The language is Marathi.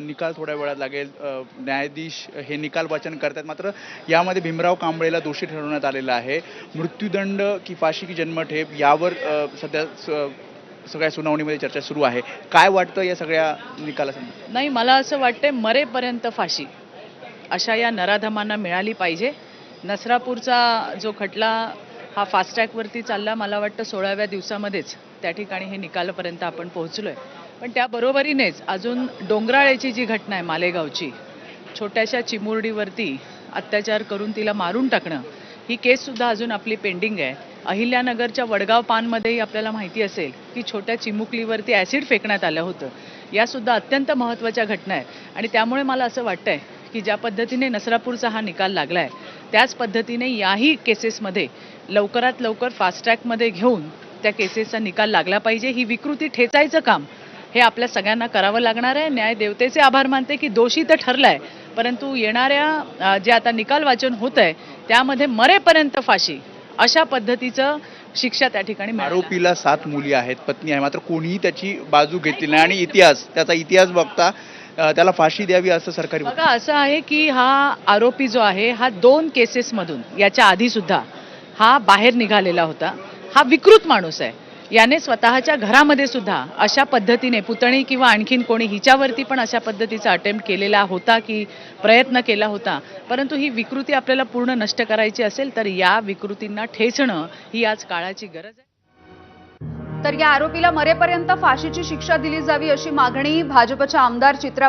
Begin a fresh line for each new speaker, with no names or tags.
निकाल थोड्या वेळात लागेल. न्यायाधीश हे निकाल वाचन करतात. मात्र यामध्ये भीमराव कांबळेला दोषी ठरवण्यात आलेलं आहे. मृत्यूदंड की फाशी की जन्मठेप यावर सध्या सगळ्या सुनावणीमध्ये चर्चा सुरू आहे. काय वाटतं या सगळ्या निकालासंदर्भात?
नाही, मला असं वाटतंय मरेपर्यंत फाशी अशा या नराधमांना मिळाली पाहिजे. नसरापूरचा जो खटला हा फास्ट ट्रॅकवरती चालला, मला वाटतं 16व्या दिवसामध्येच त्या ठिकाणी हे निकालापर्यंत आपण पोहोचलोय. पण त्याबरोबरीनेच अजून डोंगराळेची जी घटना आहे मालेगावची, छोट्याशा चिमुरडीवरती अत्याचार करून तिला मारून टाकणं, ही केससुद्धा अजून आपली पेंडिंग आहे. अहिल्यानगरच्या वडगाव पानमध्येही आपल्याला माहिती असेल की छोट्या चिमुकलीवरती ॲसिड फेकण्यात आलं होतं. यासुद्धा अत्यंत महत्त्वाच्या घटना आहेत आणि त्यामुळे मला असं वाटतंय की ज्या पद्धतीने नसरापूरचा हा निकाल लागला आहे, त्याच पद्धतीने याही केसेसमध्ये लवकरात लवकर फास्ट ट्रॅकमध्ये घेऊन त्या केसेसचा निकाल लागला पाहिजे. ही विकृती ठेचायचं काम हे आपल्या सगळ्यांना करावं लागणार आहे. न्यायदेवतेचे आभार मानते की दोषी तर ठरलाय, परंतु येणाऱ्या जे आता निकाल वाचन होत आहे त्यामध्ये मरेपर्यंत फाशी अशा पद्धतीचं शिक्षा त्या ठिकाणी मिळाली.
आरोपीला 7 मुली आहेत, पत्नी आहे, मात्र कोणीही त्याची बाजू घेतली नाही आणि त्याचा इतिहास बघता त्याला फाशी द्यावी असं सरकारी
बघा, असं आहे की हा आरोपी जो आहे हा 2 केसेसमधून याच्या आधी सुद्धा हा बाहेर निघालेला होता. हा विकृत माणूस आहे. याने स्वतःच्या घरामध्ये सुद्धा अशा पद्धतीने पुतणी किंवा आणखीन कोणी हिच्यावरती पण अशा पद्धतीचा अटेम्प्ट केलेला होता की प्रयत्न केला होता. परंतु ही विकृती आपल्याला पूर्ण नष्ट करायची असेल तर या विकृतींना ठेचणं ही आज काळाची गरज आहे.
तर या आरोपीला मरेपर्यंत फाशीची शिक्षा दिली जावी अशी मागणी भाजपच्या आमदार चित्रा